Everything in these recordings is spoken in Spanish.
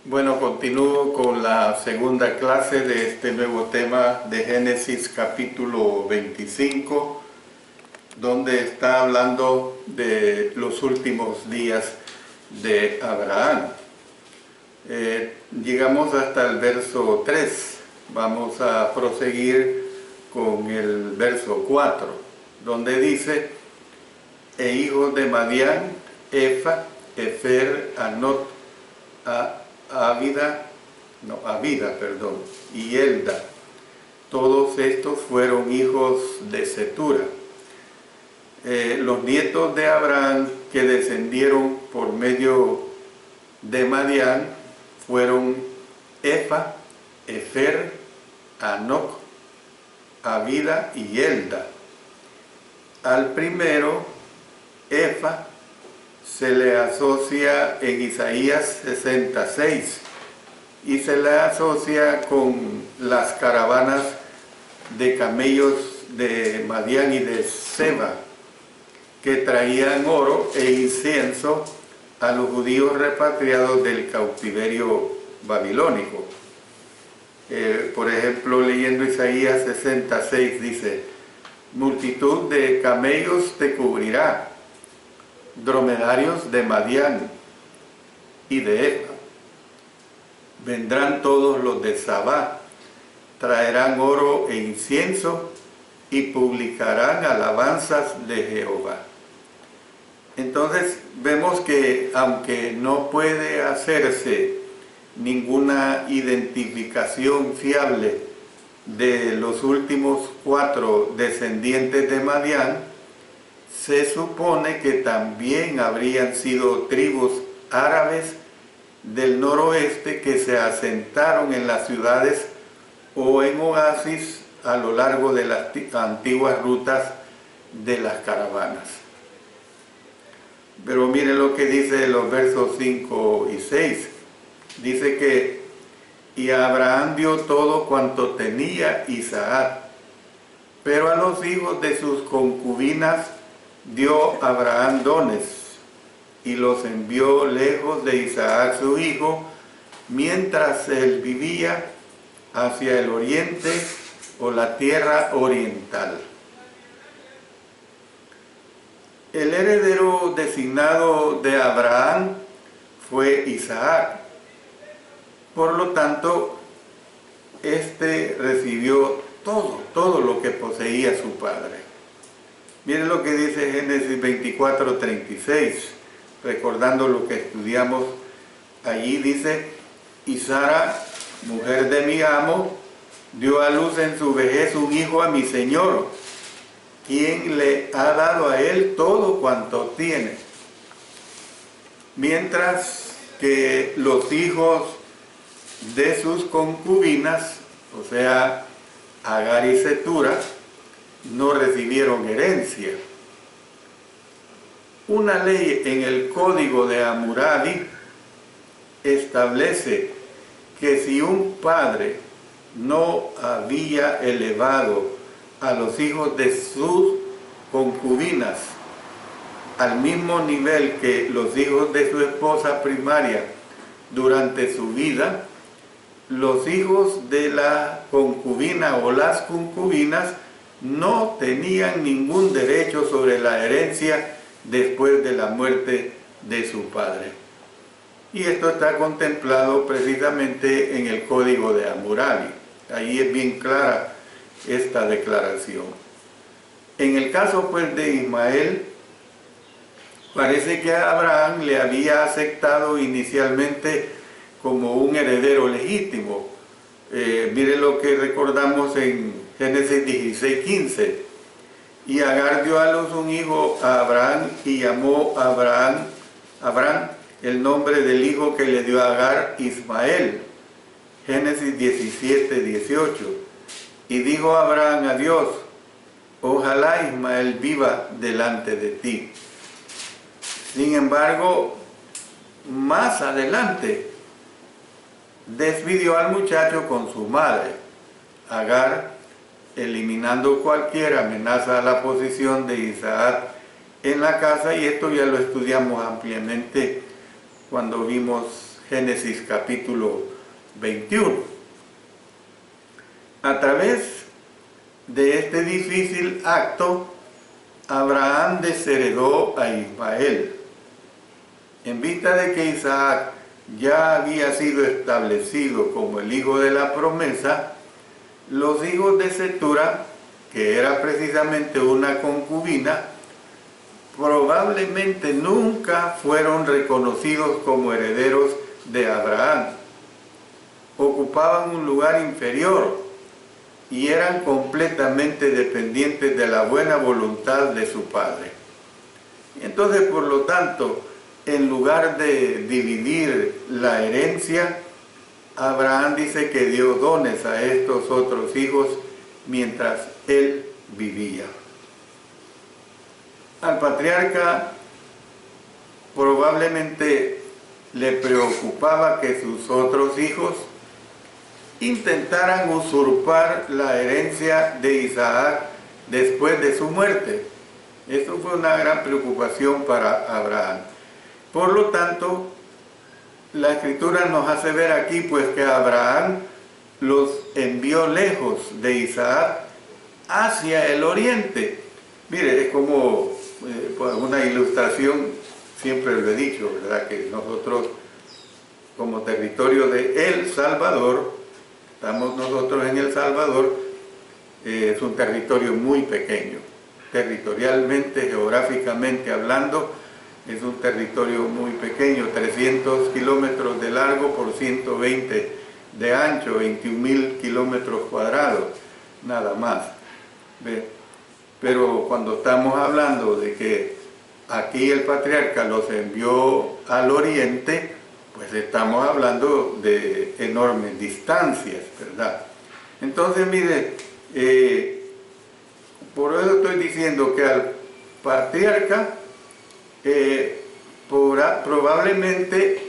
Bueno, continúo con la segunda clase de este nuevo tema de Génesis capítulo 25, donde está hablando de los últimos días de Abraham. Llegamos hasta el verso 3, vamos a proseguir con el verso 4, donde dice: e hijos de Madián, Efa, Efer, Anot, Abida y Elda. Todos estos fueron hijos de Cetura. Los nietos de Abraham que descendieron por medio de Madián fueron Efa, Efer, Anoc, Abida y Elda. Al primero, Efa, se le asocia en Isaías 66 y se le asocia con las caravanas de camellos de Madián y de Seba, que traían oro e incienso a los judíos repatriados del cautiverio babilónico. Por ejemplo, leyendo Isaías 66 dice: multitud de camellos te cubrirá, dromedarios de Madián y de Efa. Vendrán todos los de Sabá, traerán oro e incienso y publicarán alabanzas de Jehová. Entonces vemos que aunque no puede hacerse ninguna identificación fiable de los últimos 4 descendientes de Madián, se supone que también habrían sido tribus árabes del noroeste que se asentaron en las ciudades o en oasis a lo largo de las antiguas rutas de las caravanas. Pero miren lo que dice los versos 5 y 6. Dice que: y a Abraham dio todo cuanto tenía Isaac, pero a los hijos de sus concubinas dio Abraham dones, y los envió lejos de Isaac su hijo, mientras él vivía hacia el oriente o la tierra oriental. El heredero designado de Abraham fue Isaac. Por lo tanto, este recibió todo lo que poseía su padre. Miren lo que dice Génesis 24:36, recordando lo que estudiamos allí. Dice: y Sara, mujer de mi amo, dio a luz en su vejez un hijo a mi señor, quien le ha dado a él todo cuanto tiene. Mientras que los hijos de sus concubinas, o sea, Agar y Cetura, no recibieron herencia. Una ley en el Código de Hammurabi establece que si un padre no había elevado a los hijos de sus concubinas al mismo nivel que los hijos de su esposa primaria durante su vida, los hijos de la concubina o las concubinas no tenían ningún derecho sobre la herencia después de la muerte de su padre. Y esto está contemplado precisamente en el Código de Hammurabi. Ahí es bien clara esta declaración. En el caso pues de Ismael, parece que Abraham le había aceptado inicialmente como un heredero legítimo. Miren lo que recordamos en Génesis 16:15. Y Agar dio a luz un hijo a Abraham y llamó a Abraham el nombre del hijo que le dio a Agar, Ismael. Génesis 17:18. Y dijo Abraham a Dios: ojalá Ismael viva delante de ti. Sin embargo, más adelante despidió al muchacho con su madre, Agar, eliminando cualquier amenaza a la posición de Isaac en la casa, y esto ya lo estudiamos ampliamente cuando vimos Génesis capítulo 21. A través de este difícil acto, Abraham desheredó a Ismael. En vista de que Isaac ya había sido establecido como el hijo de la promesa, los hijos de Cetura, que era precisamente una concubina, probablemente nunca fueron reconocidos como herederos de Abraham. Ocupaban un lugar inferior y eran completamente dependientes de la buena voluntad de su padre. Entonces, por lo tanto, en lugar de dividir la herencia, Abraham dice que dio dones a estos otros hijos mientras él vivía. Al patriarca probablemente le preocupaba que sus otros hijos intentaran usurpar la herencia de Isaac después de su muerte. Esto fue una gran preocupación para Abraham. Por lo tanto, la Escritura nos hace ver aquí pues que Abraham los envió lejos de Isaac hacia el oriente. Mire, es como una ilustración, siempre lo he dicho, ¿verdad? Que nosotros, como territorio de El Salvador, estamos nosotros en El Salvador, es un territorio muy pequeño, territorialmente, geográficamente hablando, es un territorio muy pequeño, 300 kilómetros de largo por 120 de ancho, 21.000 kilómetros cuadrados, nada más. ¿Ve? Pero cuando estamos hablando de que aquí el patriarca los envió al oriente, pues estamos hablando de enormes distancias, ¿verdad? Entonces, mire, por eso estoy diciendo que al patriarca probablemente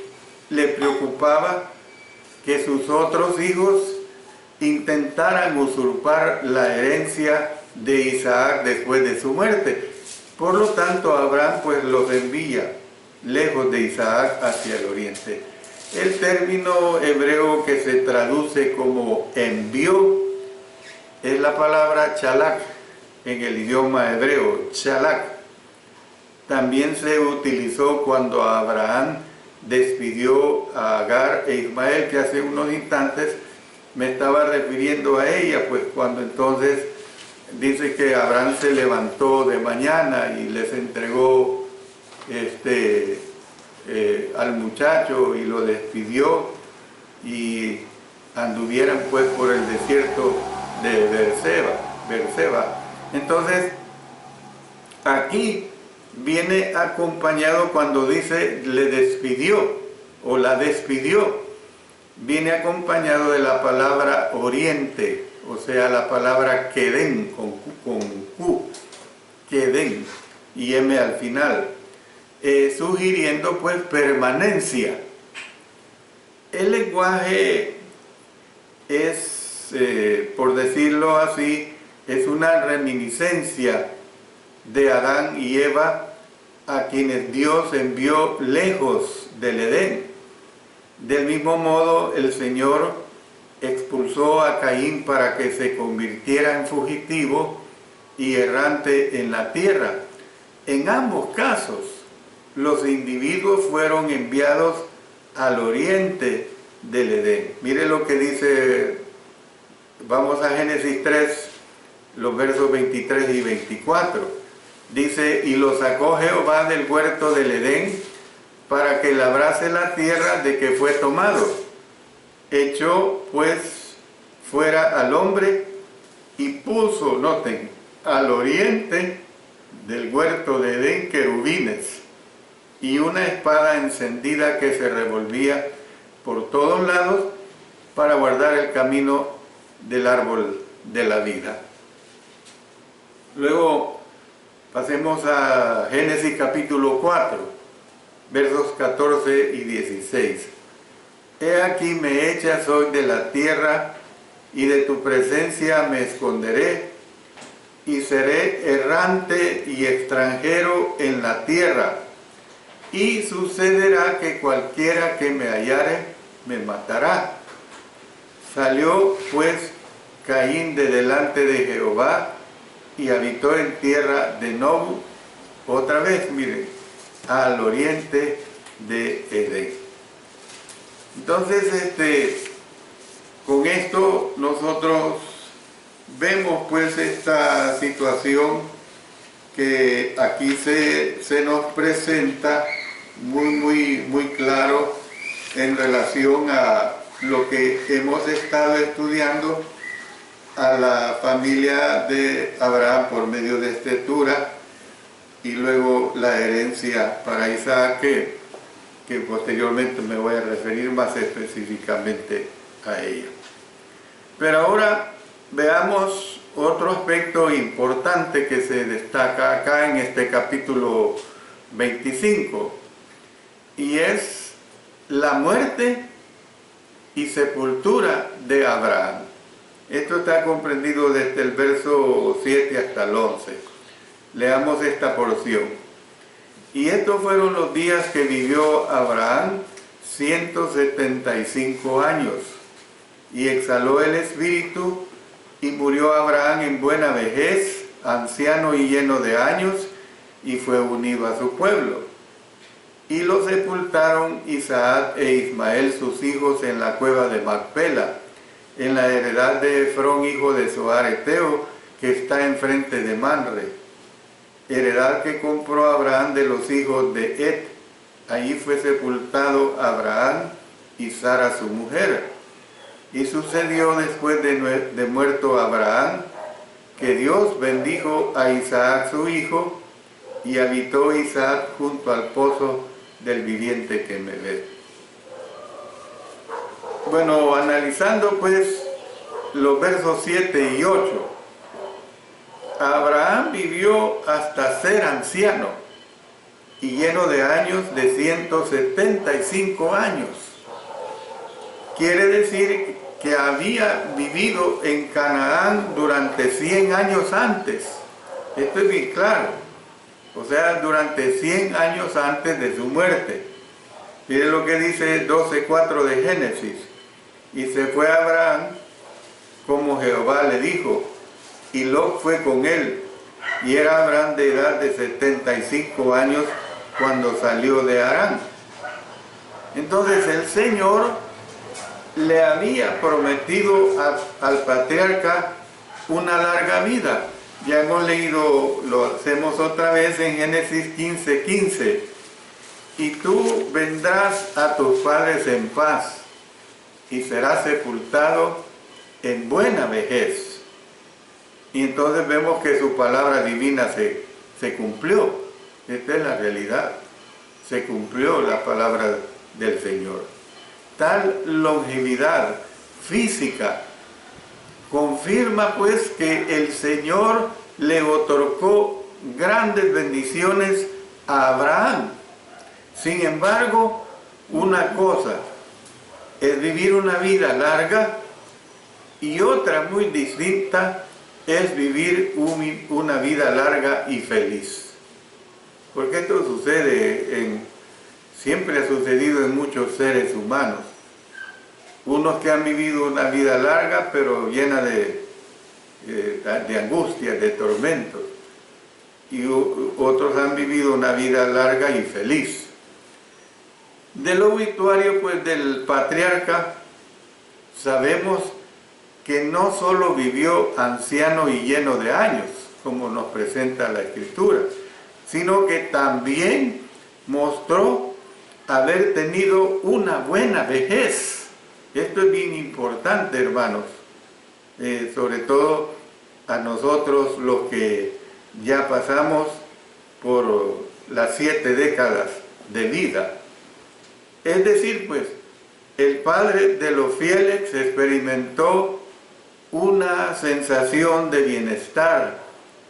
le preocupaba que sus otros hijos intentaran usurpar la herencia de Isaac después de su muerte. Por lo tanto, Abraham pues los envía lejos de Isaac hacia el oriente. El término hebreo que se traduce como envió es la palabra chalak en el idioma hebreo, chalak. También se utilizó cuando Abraham despidió a Agar e Ismael, que hace unos instantes me estaba refiriendo a ella, pues cuando entonces dice que Abraham se levantó de mañana y les entregó al muchacho y lo despidió y anduvieran pues por el desierto de Berseba. Entonces, aquí viene acompañado cuando dice le despidió o la despidió, viene acompañado de la palabra oriente, o sea, la palabra Kedem, con Q, Kedem, y M al final, sugiriendo pues permanencia. El lenguaje es, por decirlo así, es una reminiscencia de Adán y Eva, a quienes Dios envió lejos del Edén. Del mismo modo, el Señor expulsó a Caín para que se convirtiera en fugitivo y errante en la tierra. En ambos casos, los individuos fueron enviados al oriente del Edén. Mire lo que dice, vamos a Génesis 3, los versos 23 y 24. Dice, y lo sacó Jehová del huerto del Edén para que labrase la tierra de que fue tomado. Echó pues fuera al hombre y puso, noten, al oriente del huerto de Edén querubines y una espada encendida que se revolvía por todos lados para guardar el camino del árbol de la vida. Luego pasemos a Génesis capítulo 4, versos 14 y 16. He aquí me echas hoy de la tierra, y de tu presencia me esconderé, y seré errante y extranjero en la tierra. y sucederá que cualquiera que me hallare me matará. Salió pues Caín de delante de Jehová y habitó en tierra de Nob, otra vez, miren, al oriente de Edén. Entonces, con esto nosotros vemos pues esta situación que aquí se nos presenta muy claro en relación a lo que hemos estado estudiando a la familia de Abraham por medio de escritura y luego la herencia para Isaac, que posteriormente me voy a referir más específicamente a ella. Pero ahora veamos otro aspecto importante que se destaca acá en este capítulo 25, y es la muerte y sepultura de Abraham. Esto está comprendido desde el verso 7 hasta el 11. Leamos esta porción. Y estos fueron los días que vivió Abraham, 175 años, y exhaló el espíritu, y murió Abraham en buena vejez, anciano y lleno de años, y fue unido a su pueblo. Y lo sepultaron Isaac e Ismael sus hijos en la cueva de Macpela, en la heredad de Efrón hijo de Zohar Eteo, que está enfrente de Manre, heredad que compró Abraham de los hijos de Et. Allí fue sepultado Abraham y Sara su mujer. Y sucedió después de muerto Abraham, que Dios bendijo a Isaac su hijo, y habitó Isaac junto al pozo del viviente que me ve. Bueno, analizando pues los versos 7 y 8, Abraham vivió hasta ser anciano y lleno de años, de 175 años. Quiere decir que había vivido en Canaán durante 100 años antes. Esto es bien claro. O sea, durante 100 años antes de su muerte. Miren lo que dice 12:4 de Génesis. Y se fue Abraham como Jehová le dijo, y Lot fue con él. Y era Abraham de edad de 75 años cuando salió de Harán. Entonces el Señor le había prometido al patriarca una larga vida. Ya hemos leído, lo hacemos otra vez en Génesis 15:15. Y tú vendrás a tus padres en paz, y serás sepultado en buena vejez. Y entonces vemos que su palabra divina se cumplió. Esta es la realidad. Se cumplió la palabra del Señor. Tal longevidad física confirma pues que el Señor le otorgó grandes bendiciones a Abraham. Sin embargo, una cosa es vivir una vida larga y otra muy distinta es vivir una vida larga y feliz. Porque esto sucede, siempre ha sucedido en muchos seres humanos. Unos que han vivido una vida larga pero llena de angustias, de tormentos. Y otros han vivido una vida larga y feliz. Del obituario pues del patriarca sabemos que no solo vivió anciano y lleno de años, como nos presenta la Escritura, sino que también mostró haber tenido una buena vejez. Esto es bien importante, hermanos, sobre todo a nosotros los que ya pasamos por las 7 décadas de vida. Es decir, pues, el padre de los fieles experimentó una sensación de bienestar,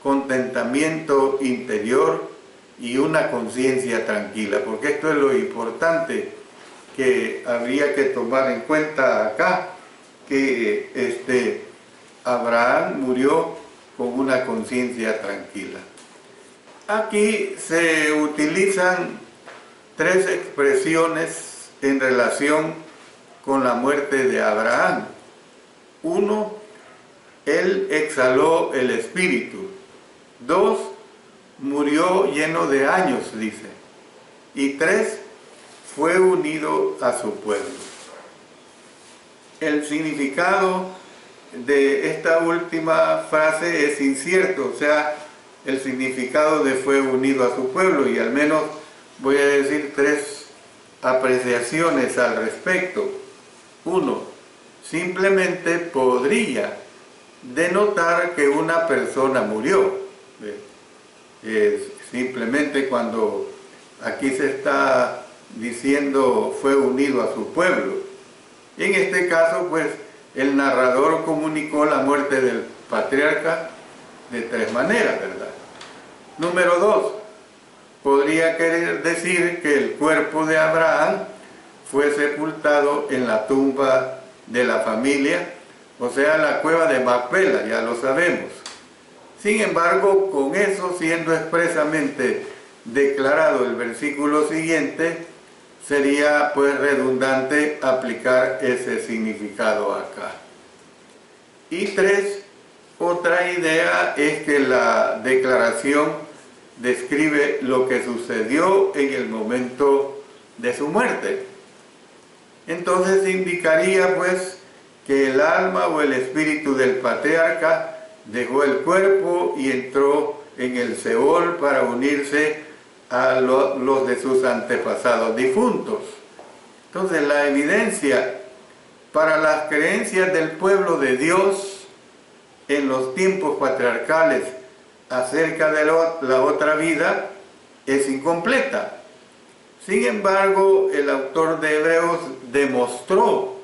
contentamiento interior y una conciencia tranquila, porque esto es lo importante que habría que tomar en cuenta acá, que Abraham murió con una conciencia tranquila. Aquí se utilizan tres expresiones en relación con la muerte de Abraham. Uno, él exhaló el espíritu. Dos, murió lleno de años, dice. Y tres, fue unido a su pueblo. El significado de esta última frase es incierto, o sea, el significado de fue unido a su pueblo, y al menos voy a decir tres apreciaciones al respecto. Uno, simplemente podría denotar que una persona murió. Simplemente cuando aquí se está diciendo fue unido a su pueblo. En este caso, pues, el narrador comunicó la muerte del patriarca de tres maneras, ¿verdad? Número dos, podría querer decir que el cuerpo de Abraham fue sepultado en la tumba de la familia, o sea, la cueva de Macpela, ya lo sabemos. Sin embargo, con eso siendo expresamente declarado el versículo siguiente, sería pues redundante aplicar ese significado acá. Y tres, otra idea es que la declaración describe lo que sucedió en el momento de su muerte. Entonces indicaría pues que el alma o el espíritu del patriarca dejó el cuerpo y entró en el Seol para unirse a los de sus antepasados difuntos. Entonces la evidencia para las creencias del pueblo de Dios en los tiempos patriarcales acerca de la otra vida es incompleta. Sin embargo, el autor de Hebreos demostró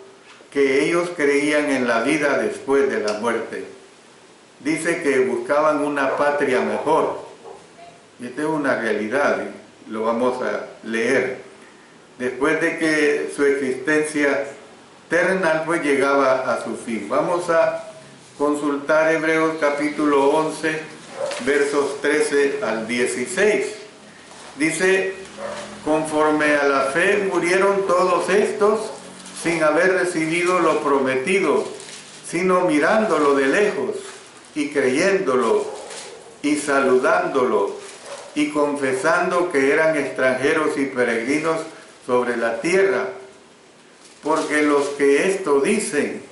que ellos creían en la vida después de la muerte. Dice que buscaban una patria mejor. Y esta es una realidad, y lo vamos a leer. Después de que su existencia terrenal pues llegaba a su fin. Vamos a consultar Hebreos capítulo 11, versos 13 al 16. Dice, conforme a la fe murieron todos estos sin haber recibido lo prometido, sino mirándolo de lejos y creyéndolo y saludándolo y confesando que eran extranjeros y peregrinos sobre la tierra. Porque los que esto dicen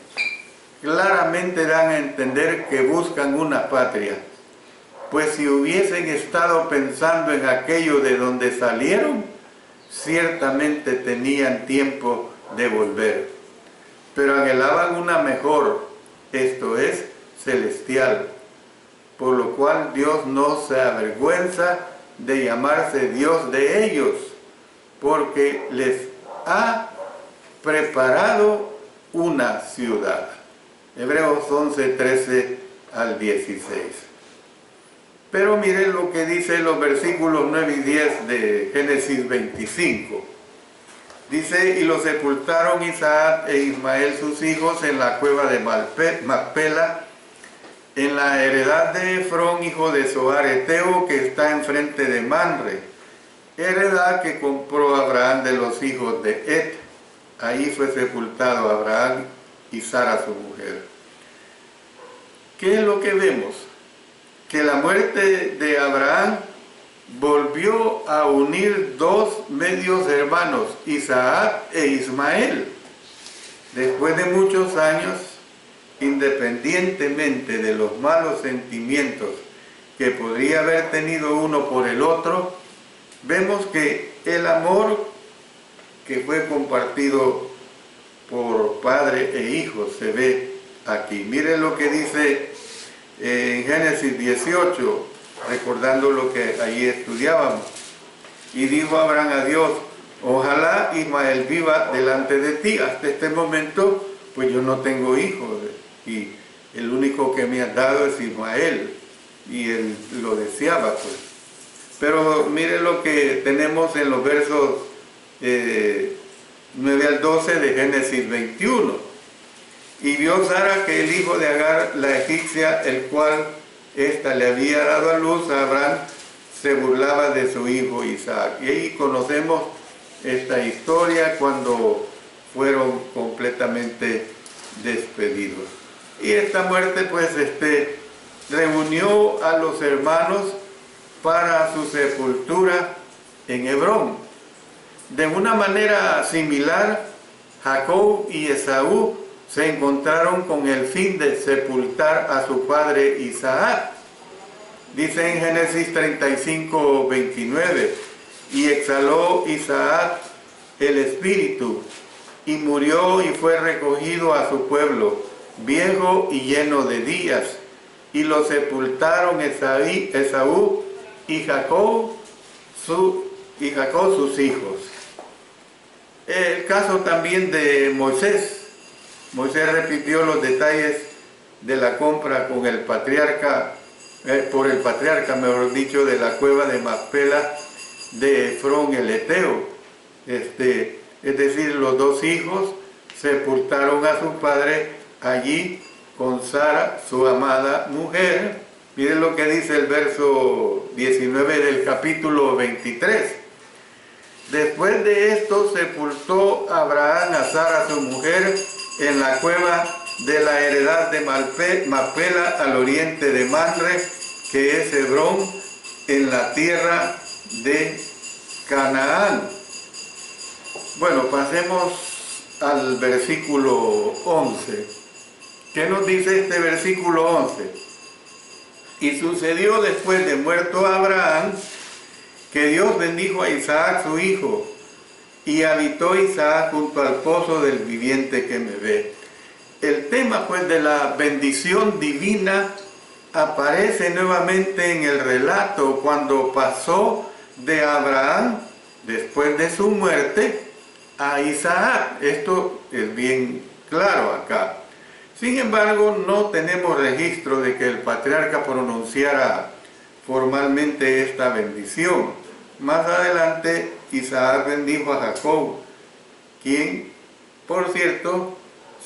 claramente dan a entender que buscan una patria. Pues si hubiesen estado pensando en aquello de donde salieron, ciertamente tenían tiempo de volver. Pero anhelaban una mejor, esto es, celestial. Por lo cual Dios no se avergüenza de llamarse Dios de ellos, porque les ha preparado una ciudad. Hebreos 11, 13 al 16. Pero miren lo que dice los versículos 9 y 10 de Génesis 25. Dice, y los sepultaron Isaac e Ismael sus hijos en la cueva de Macpela, en la heredad de Efrón, hijo de Zohar Eteo, que está enfrente de Manre, heredad que compró Abraham de los hijos de Et. Ahí fue sepultado Abraham y Sara su mujer. ¿Qué es lo que vemos? Que la muerte de Abraham volvió a unir dos medios hermanos, Isaac e Ismael. Después de muchos años, independientemente de los malos sentimientos que podría haber tenido uno por el otro, vemos que el amor que fue compartido por padre e hijo se ve aquí. Miren lo que dice en Génesis 18, recordando lo que allí estudiábamos. Y dijo Abraham a Dios, ojalá Ismael viva delante de ti. Hasta este momento, pues yo no tengo hijos, y el único que me has dado es Ismael, y él lo deseaba, pues. Pero mire lo que tenemos en los versos 9 al 12 de Génesis 21. Y vio Sara que el hijo de Agar, la egipcia, el cual ésta le había dado a luz a Abraham, se burlaba de su hijo Isaac. Y ahí conocemos esta historia cuando fueron completamente despedidos. Y esta muerte pues reunió a los hermanos para su sepultura en Hebrón. De una manera similar, Jacob y Esaú se encontraron con el fin de sepultar a su padre Isaac. Dice en Génesis 35:29, y exhaló Isaac el espíritu, y murió y fue recogido a su pueblo, viejo y lleno de días, y lo sepultaron Esaú y Jacob sus hijos. El caso también de Moisés. Moisés repitió los detalles de la compra con el patriarca, mejor dicho, de la cueva de Macpela de Efrón el Eteo. Es decir, los dos hijos sepultaron a su padre allí con Sara, su amada mujer. Miren lo que dice el verso 19 del capítulo 23. Después de esto sepultó Abraham a Sara, su mujer, en la cueva de la heredad de Macpela al oriente de Mamre, que es Hebrón, en la tierra de Canaán. Bueno, pasemos al versículo 11. ¿Qué nos dice este versículo 11? Y sucedió después de muerto Abraham, que Dios bendijo a Isaac su hijo, y habitó Isaac junto al pozo del viviente que me ve. El tema pues de la bendición divina aparece nuevamente en el relato cuando pasó de Abraham, después de su muerte, a Isaac. Esto es bien claro acá. Sin embargo, no tenemos registro de que el patriarca pronunciara formalmente esta bendición. Más adelante, Isaac bendijo a Jacob, quien, por cierto,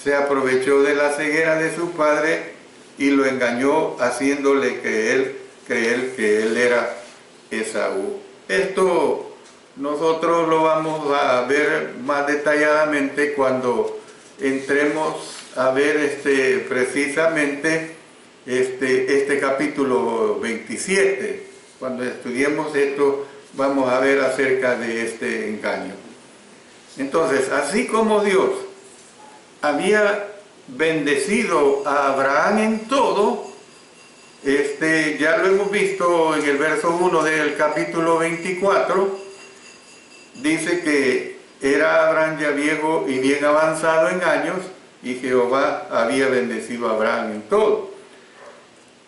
se aprovechó de la ceguera de su padre y lo engañó haciéndole creer que él era Esaú. Esto nosotros lo vamos a ver más detalladamente cuando entremos a ver precisamente este capítulo 27. Cuando estudiemos esto, vamos a ver acerca de este engaño. Entonces, así como Dios había bendecido a Abraham en todo, ya lo hemos visto en el verso 1 del capítulo 24, dice que era Abraham ya viejo y bien avanzado en años, y Jehová había bendecido a Abraham en todo.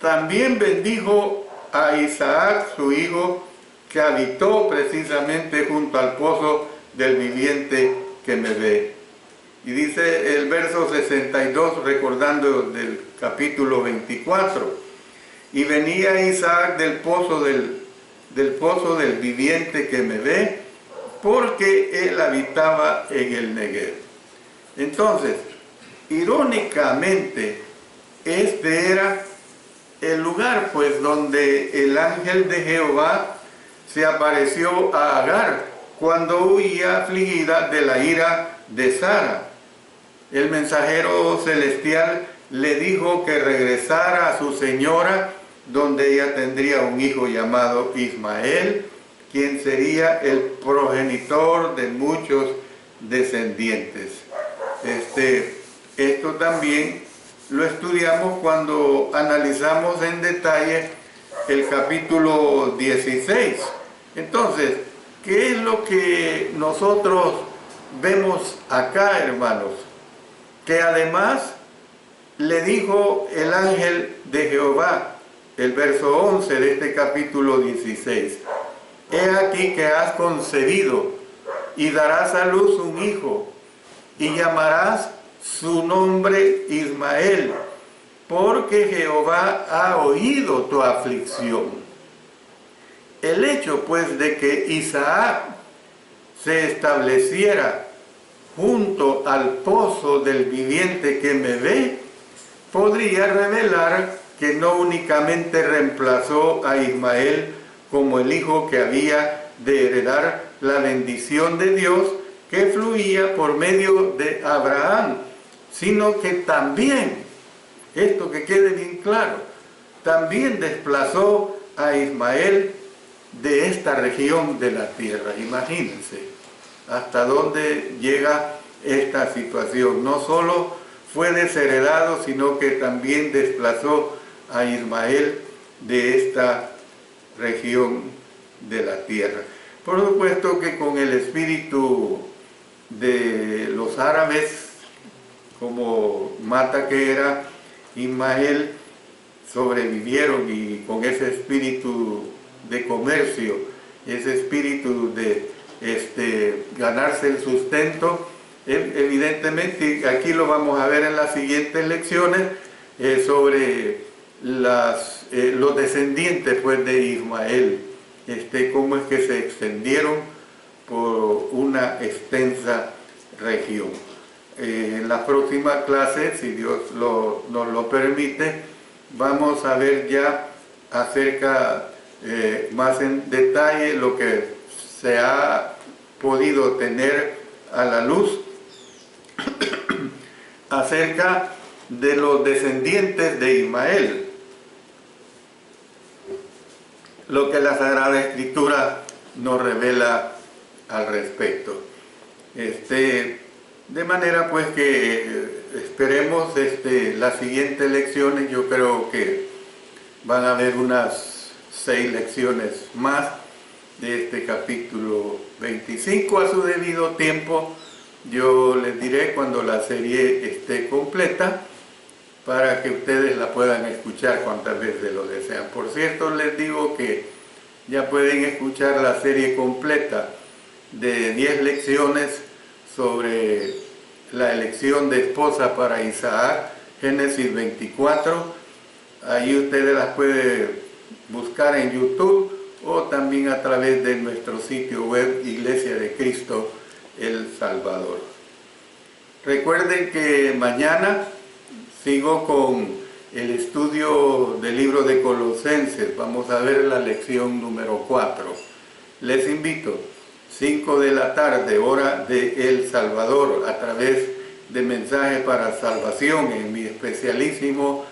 También bendijo a Isaac, su hijo, que habitó precisamente junto al pozo del viviente que me ve. Y dice el verso 62, recordando del capítulo 24, y venía Isaac del pozo del viviente que me ve, porque él habitaba en el Negev. Entonces, irónicamente, este era el lugar pues donde el ángel de Jehová se apareció a Agar cuando huía afligida de la ira de Sara. El mensajero celestial le dijo que regresara a su señora, donde ella tendría un hijo llamado Ismael, quien sería el progenitor de muchos descendientes. Esto también lo estudiamos cuando analizamos en detalle el capítulo 16. Entonces, ¿qué es lo que nosotros vemos acá, hermanos? Que además le dijo el ángel de Jehová, el verso 11 de este capítulo 16, he aquí que has concebido y darás a luz un hijo, y llamarás su nombre Ismael, porque Jehová ha oído tu aflicción. El hecho pues de que Isaac se estableciera junto al pozo del viviente que me ve, podría revelar que no únicamente reemplazó a Ismael como el hijo que había de heredar la bendición de Dios que fluía por medio de Abraham, sino que también, esto que quede bien claro, también desplazó a Ismael de esta región de la tierra. Imagínense hasta dónde llega esta situación. No solo fue desheredado, sino que también desplazó a Ismael de esta región de la tierra. Por supuesto que con el espíritu de los árabes, como mata que era Ismael, sobrevivieron, y con ese espíritu de comercio, ese espíritu de ganarse el sustento, evidentemente aquí lo vamos a ver en las siguientes lecciones, sobre los descendientes pues de Ismael, cómo es que se extendieron por una extensa región. En la próxima clase, si Dios nos lo permite, vamos a ver ya acerca más en detalle lo que se ha podido tener a la luz acerca de los descendientes de Ismael, lo que la Sagrada Escritura nos revela al respecto. De manera pues que esperemos las siguientes lecciones. Yo creo que van a haber unas 6 lecciones más de este capítulo 25 a su debido tiempo. Yo les diré cuando la serie esté completa, para que ustedes la puedan escuchar cuantas veces lo desean. Por cierto, les digo que ya pueden escuchar la serie completa de 10 lecciones sobre la elección de esposa para Isaac, Génesis 24. Ahí ustedes las pueden buscar en YouTube o también a través de nuestro sitio web Iglesia de Cristo El Salvador. Recuerden que mañana sigo con el estudio del libro de Colosenses. Vamos a ver la lección número 4. Les invito, 5 de la tarde, hora de El Salvador, a través de Mensaje para Salvación, en mi especialísimo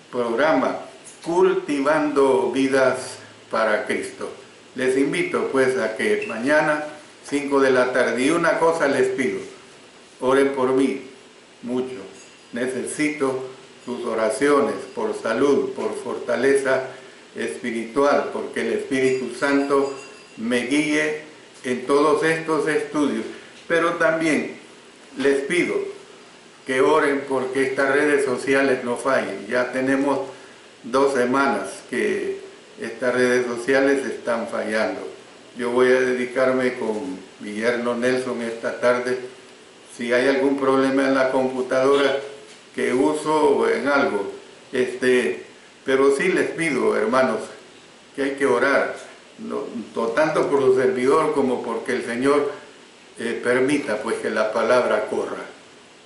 programa Cultivando Vidas para Cristo. Les invito pues a que mañana, 5 de la tarde, y una cosa les pido: oren por mí mucho. Necesito sus oraciones por salud, por fortaleza espiritual, porque el Espíritu Santo me guíe en todos estos estudios. Pero también les pido que oren porque estas redes sociales no fallen. Ya tenemos 2 semanas que estas redes sociales están fallando. Yo voy a dedicarme con mi yerno Nelson esta tarde. Si hay algún problema en la computadora que uso en algo, pero sí les pido, hermanos, que hay que orar, no tanto por su servidor como porque el Señor permita pues que la palabra corra,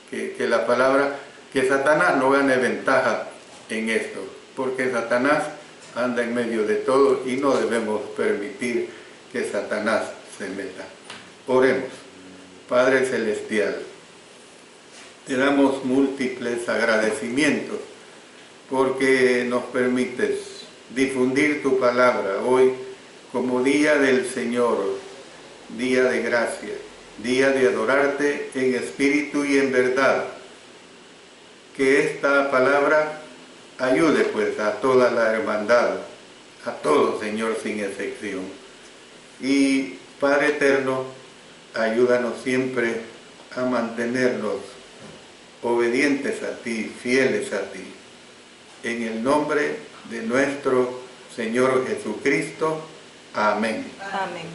que la palabra, que Satanás no gane ventaja en esto, porque Satanás anda en medio de todo y no debemos permitir que Satanás se meta. Oremos. Padre Celestial, te damos múltiples agradecimientos porque nos permites difundir tu palabra hoy como día del Señor, día de gracia, día de adorarte en espíritu y en verdad. Que esta palabra ayude pues a toda la hermandad, a todos, Señor, sin excepción. Y Padre eterno, ayúdanos siempre a mantenernos obedientes a ti, fieles a ti. En el nombre de nuestro Señor Jesucristo. Amén. Amén.